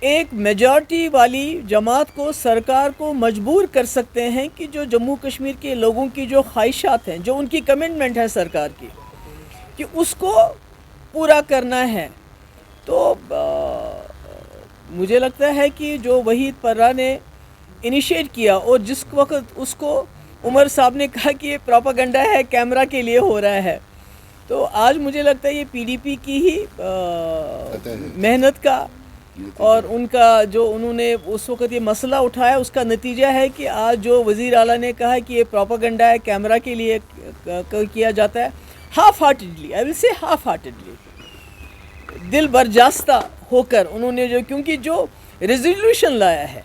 एक मेजॉरिटी वाली जमात को, सरकार को मजबूर कर सकते हैं कि जो जम्मू कश्मीर के लोगों की जो ख्वाहिशात हैं, जो उनकी कमिटमेंट है सरकार की, कि उसको पूरा करना है। तो मुझे लगता है कि जो वहीद पर्रा ने इनिशिएट किया और जिस वक्त उसको उमर साहब ने कहा कि ये प्रोपागेंडा है, कैमरा के लिए हो रहा है, तो आज मुझे लगता है ये पीडीपी की ही मेहनत का और उनका जो उन्होंने उस वक़्त ये मसला उठाया उसका नतीजा है कि आज जो वज़ीर आला ने कहा है कि ये प्रोपागेंडा है, कैमरा के लिए किया जाता है, half heartedly, I will say half heartedly, दिल बर्जास्ता होकर उन्होंने क्योंकि जो रेजोल्यूशन लाया है,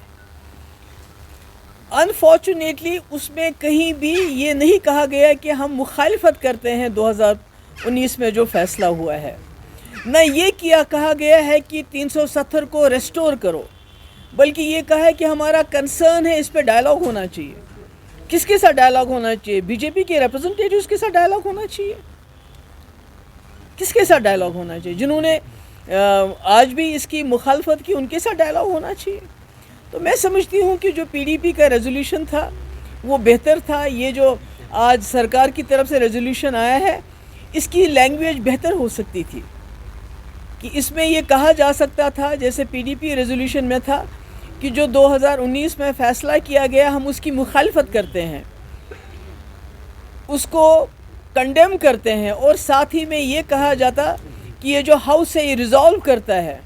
अनफॉर्चुनेटली उसमें कहीं भी ये नहीं कहा गया कि हम मुखालिफत करते हैं 2019 में जो फ़ैसला हुआ है, न ये कहा गया है कि 370 को रेस्टोर करो, बल्कि ये कहा है कि हमारा कंसर्न है, इस पे डायलॉग होना चाहिए। किसके साथ डायलॉग होना चाहिए? बीजेपी के रिप्रेजेंटेटिव्स के साथ डायलॉग होना चाहिए। किसके साथ डायलॉग होना चाहिए? जिन्होंने आज भी इसकी मुखालफत की, उनके साथ डायलॉग होना चाहिए। तो मैं समझती हूँ कि जो पीडीपी का रेजोल्यूशन था वो बेहतर था। ये जो आज सरकार की तरफ से रेजोल्यूशन आया है, इसकी लैंग्वेज बेहतर हो सकती थी कि इसमें ये कहा जा सकता था, जैसे पीडीपी रेजोल्यूशन में था कि जो 2019 में फ़ैसला किया गया हम उसकी मुखालफत करते हैं, उसको कंडेम करते हैं, और साथ ही में ये कहा जाता कि ये जो हाउस है ये रिज़ॉल्व करता है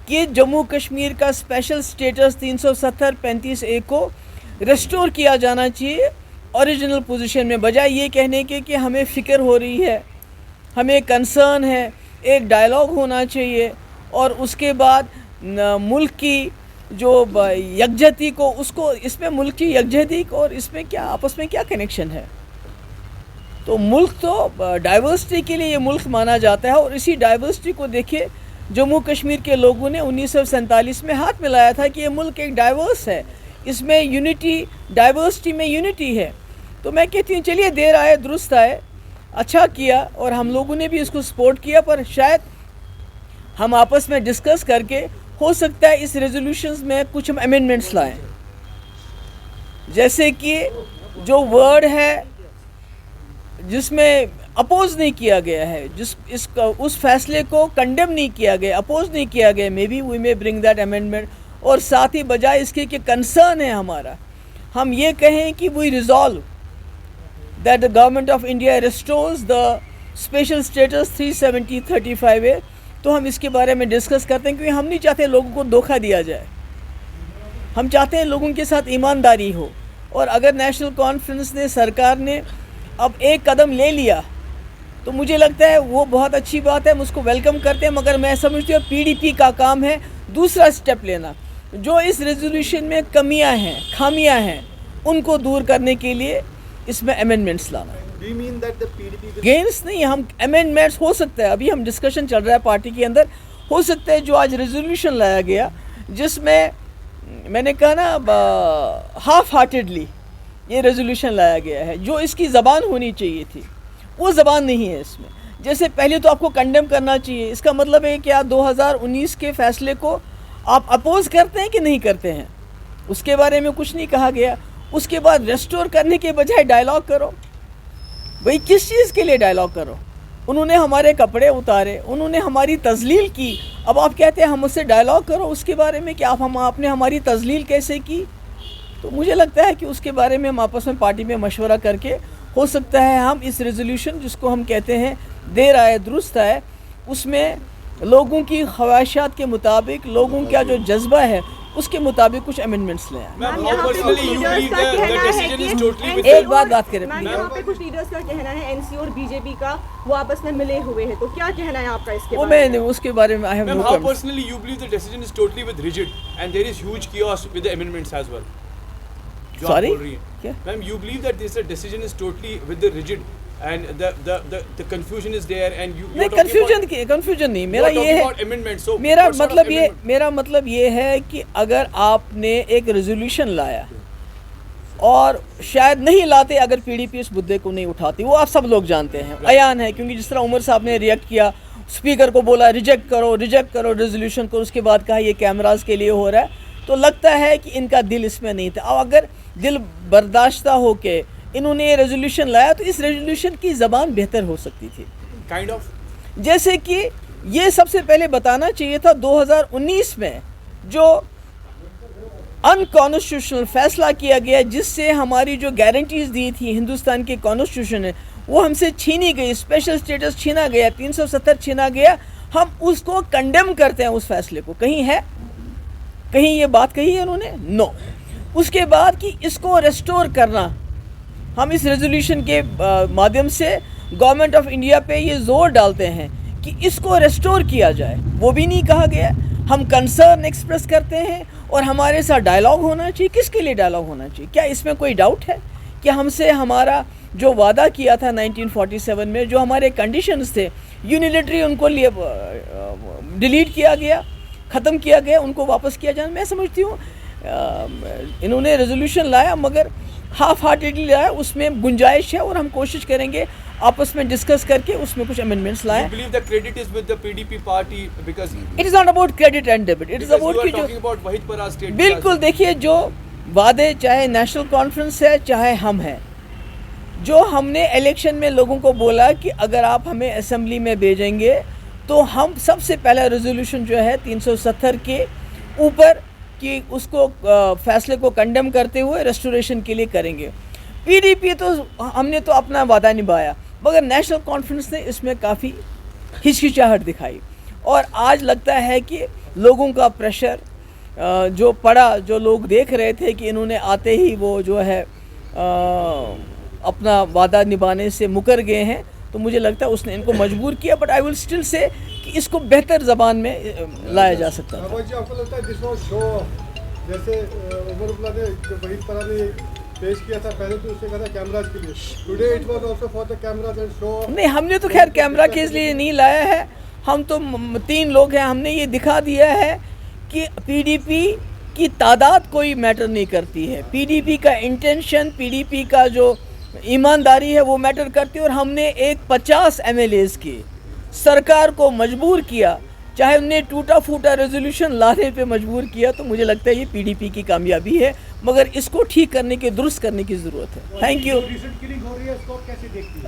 कि जम्मू कश्मीर का स्पेशल स्टेटस 370-35A को रेस्टोर किया जाना चाहिए ओरिजिनल पोजीशन में, बजाय ये कहने के कि हमें फ़िक्र हो रही है, हमें कंसर्न है, एक डायलॉग होना चाहिए, और उसके बाद मुल्क की जो यकजहती को, उसको इसमें मुल्क की यकजहती और इसमें क्या आपस में क्या कनेक्शन है? तो मुल्क तो डाइवर्सिटी के लिए ये मुल्क माना जाता है, और इसी डाइवर्सिटी को देखिए जम्मू कश्मीर के लोगों ने 1947 में हाथ मिलाया था कि ये मुल्क एक डाइवर्स है, इसमें यूनिटी, डाइवर्सिटी में यूनिटी है। तो मैं कहती हूँ चलिए देर आए दुरुस्त आए, अच्छा किया, और हम लोगों ने भी इसको सपोर्ट किया, पर शायद हम आपस में डिस्कस करके हो सकता है इस रेजोल्यूशंस में कुछ हम अमेंडमेंट्स लाएं, जैसे कि जो वर्ड है जिसमें अपोज नहीं किया गया है, उस फैसले को कंडेम नहीं किया गया, अपोज नहीं किया गया, maybe we may bring that amendment, और साथ ही बजाय इसके कि कंसर्न है हमारा, हम ये कहें कि we resolve that the government of India restores the special status 370-35A। तो हम इसके बारे में डिस्कस करते हैं, क्योंकि हम नहीं चाहते लोगों को धोखा दिया जाए, हम चाहते हैं लोगों के साथ ईमानदारी हो। और अगर नेशनल कॉन्फ्रेंस ने, सरकार ने अब एक कदम ले लिया तो मुझे लगता है वो बहुत अच्छी बात है, हम उसको वेलकम करते हैं, मगर मैं समझती हूँ पीडीपी का काम है दूसरा स्टेप लेना, जो इस रेजोल्यूशन में कमियाँ हैं, खामियाँ हैं, उनको दूर करने के लिए इसमें अमेंडमेंट्स लाना। Do you mean that the PDP will... गेंस नहीं, हम अमेंडमेंट्स हो सकता है, अभी हम डिस्कशन चल रहा है पार्टी के अंदर, हो सकता है जो आज रेजोल्यूशन लाया गया जिसमें मैंने कहा ना हाफ हार्टेडली ये रेजोल्यूशन लाया गया है, जो इसकी ज़बान होनी चाहिए थी वो ज़बान नहीं है इसमें। जैसे पहले तो आपको कंडेम करना चाहिए, इसका मतलब है कि आप 2019 के फ़ैसले को आप अपोज करते हैं कि नहीं करते हैं, उसके बारे में कुछ नहीं कहा गया। उसके बाद रेस्टोर करने के बजाय डायलॉग करो, भाई किस चीज़ के लिए डायलॉग करो? उन्होंने हमारे कपड़े उतारे, उन्होंने हमारी तजलील की, अब आप कहते हैं हम उससे डायलॉग करो उसके बारे में कि आपने हमारी तजलील कैसे की? तो मुझे लगता है कि उसके बारे में हम आपस में पार्टी में मशवरा करके हो सकता है हम इस रेजोल्यूशन जिसको हम कहते हैं देर आए दुरुस्त आए, उसमें लोगों की ख्वाहिशात के मुताबिक, लोगों का जो जज्बा है उसके मुताबिक कुछ अमेंडमेंट्स ले आए। एक बात करें, यहाँ पे कुछ लीडर्स का कहना है एनसी और बीजेपी का वो आपस में मिले हुए हैं, तो क्या कहना है आपका इसके बारे में? उसके बारे में I have no comments. How personally you believe the decision is totally with rigid and there is huge chaos with the amendments as well? Sorry? Ma'am, you believe that this decision is totally with the rigid and the confusion is there and you नहीं, confusion नहीं, मेरा ये है, so मेरा मतलब ये है कि अगर आपने एक रेजोल्यूशन लाया और शायद नहीं लाते अगर पीडीपी इस मुद्दे को नहीं उठाती, वो आप सब लोग जानते हैं, अयान है, क्योंकि जिस तरह उमर साहब ने रिएक्ट किया स्पीकर को बोला रिजेक्ट करो रेजोल्यूशन को, उसके बाद कहा ये कैमरास के लिए हो रहा है। तो लगता है कि इनका दिल इसमें नहीं था। अब अगर दिल बर्दाश्ता हो के इन्होंने ये रेजोल्यूशन लाया तो इस रेजोल्यूशन की ज़बान बेहतर हो सकती थी। काइंड ऑफ जैसे कि ये सबसे पहले बताना चाहिए था 2019 में जो अनकॉन्स्टिट्यूशनल फैसला किया गया जिससे हमारी जो गारंटीज दी थी हिंदुस्तान के कॉन्स्टिट्यूशन ने वो हमसे छीनी गई, स्पेशल स्टेटस छीना गया, 370 छीना गया। हम उसको कंडेम करते हैं उस फैसले को। कहीं ये बात कही है उन्होंने? नो। उसके बाद कि इसको रेस्टोर करना, हम इस रेजोल्यूशन के माध्यम से गवर्नमेंट ऑफ इंडिया पे ये जोर डालते हैं कि इसको रेस्टोर किया जाए, वो भी नहीं कहा गया। हम कंसर्न एक्सप्रेस करते हैं और हमारे साथ डायलॉग होना चाहिए। किसके लिए डायलॉग होना चाहिए? क्या इसमें कोई डाउट है कि हमसे हमारा जो वादा किया था 1947 में, जो हमारे कंडीशंस थे यूनिलेटरी उनको लिए डिलीट किया गया, ख़त्म किया गया, उनको वापस किया जाना। मैं समझती हूँ इन्होंने रेजोल्यूशन लाया मगर हाफ हार्टेडली लाया, उसमें गुंजाइश है और हम कोशिश करेंगे आपस में डिस्कस करके उसमें कुछ अमेंडमेंट्स लाएं। You believe the credit is with the PDP party because it is not about credit and debit, it is about कि जो talking about Waheed Parag state. बिल्कुल देखिए, जो वादे चाहे नेशनल कॉन्फ्रेंस है चाहे हम हैं, जो हमने इलेक्शन में लोगों को बोला कि अगर आप हमें असेंबली में भेजेंगे तो हम सबसे पहला रेजोल्यूशन जो है 370 के ऊपर कि उसको फैसले को कंडेम करते हुए रेस्टोरेशन के लिए करेंगे। पीडीपी तो हमने तो अपना वादा निभाया मगर नेशनल कॉन्फ्रेंस ने इसमें काफ़ी हिचकिचाहट दिखाई और आज लगता है कि लोगों का प्रेशर जो पड़ा, जो लोग देख रहे थे कि इन्होंने आते ही वो जो है अपना वादा निभाने से मुकर गए हैं, तो मुझे लगता है उसने इनको मजबूर किया। But I will still say कि इसको बेहतर ज़बान में लाया जा सकता था। जी, आपको लगता है दिस वाज शो जैसे उमर अब्दुल्ला ने जो वहीद पराग ने पेश किया था, पहले तो उसने कहा था कैमराज के लिए, today it was also for the cameras and show. नहीं, हमने तो खैर कैमरा के इसलिए नहीं लाया है, हम तो 3 लोग हैं, हमने ये दिखा दिया है कि पीडीपी की तादाद कोई मैटर नहीं करती है, पीडीपी का इंटेंशन, पीडीपी का जो ईमानदारी है वो मैटर करती है। और हमने एक 50 MLAs की सरकार को मजबूर किया, चाहे उन्हें टूटा फूटा रेजोल्यूशन लाने पे मजबूर किया, तो मुझे लगता है ये पीडीपी की कामयाबी है, मगर इसको ठीक करने की, दुरुस्त करने की ज़रूरत है। Thank you.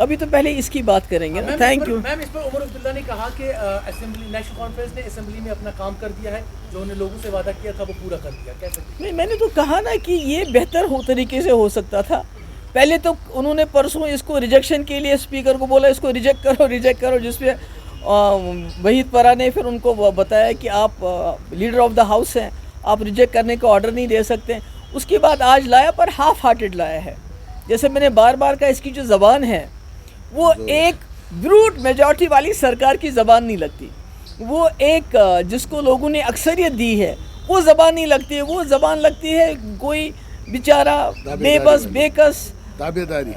अभी तो पहले इसकी बात करेंगे ना। Thank you ma'am. इस पर उमर अब्दुल्ला ने कहा कि असेंबली, नेशनल कॉन्फ्रेंस ने असेंबली में अपना काम कर दिया है, जो उन्हें लोगों से वादा किया था वो पूरा कर दिया। कैसे? नहीं, मैंने तो कहा ना कि ये बेहतर तरीके से हो सकता था। पहले तो उन्होंने परसों इसको रिजेक्शन के लिए स्पीकर को बोला इसको रिजेक्ट करो, जिसपे वहीद पराग ने फिर उनको बताया कि आप लीडर ऑफ द हाउस हैं, आप रिजेक्ट करने का ऑर्डर नहीं दे सकते। उसके बाद आज लाया पर हाफ हार्टेड लाया है। जैसे मैंने बार बार कहा, इसकी जो ज़बान है वो एक ब्रूट मेजॉरिटी वाली सरकार की ज़बान नहीं लगती, वो एक जिसको लोगों ने अक्सरियत दी है वो ज़बान नहीं लगती है। वो ज़बान लगती है कोई बेचारा बेबस, बेकस, ताबेदारी,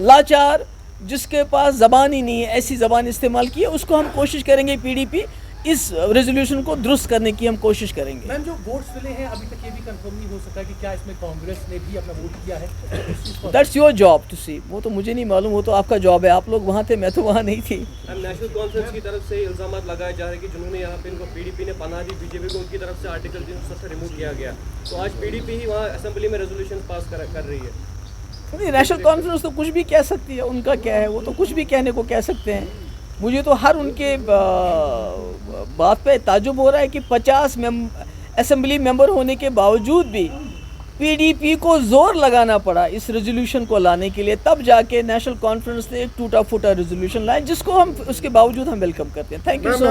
लाचार, जिसके पास ज़बान ही नहीं है, ऐसी ज़बान इस्तेमाल की है। उसको हम कोशिश करेंगे, पीडीपी इस रेजोल्यूशन को दुरुस्त करने की हम कोशिश करेंगे। मैम, जो वोट्स मिले हैं अभी तक ये भी कंफर्म नहीं हो सका कि क्या इसमें कांग्रेस ने भी अपना वोट किया है। दैट्स योर जॉब टू सी, वो तो मुझे नहीं मालूम, वो तो आपका जॉब है। आप लोग वहाँ थे, मैं तो वहाँ नहीं थी। नेशनल कॉन्फ्रेंस की तरफ से इल्जाम लगाए जा रहे हैं कि जिन्होंने यहाँ पे इनको पीडीपी ने पनाह दी, बीजेपी को उनकी तरफ से आर्टिकल 370 रिमूव किया गया, तो आज पीडीपी ही वहाँ असेंबली में रेजोल्यूशन पास कर रही है। नहीं, नेशनल कॉन्फ्रेंस तो कुछ भी कह सकती है, उनका क्या है, वो तो कुछ भी कहने को कह सकते हैं। मुझे तो हर उनके बात पे ताजुब हो रहा है कि 50 असेंबली मेंबर होने के बावजूद भी पीडीपी को जोर लगाना पड़ा इस रेजोल्यूशन को लाने के लिए, तब जाके नेशनल कॉन्फ्रेंस ने एक टूटा फूटा रेजोल्यूशन लाया, जिसको हम उसके बावजूद हम वेलकम करते हैं। Thank you so much.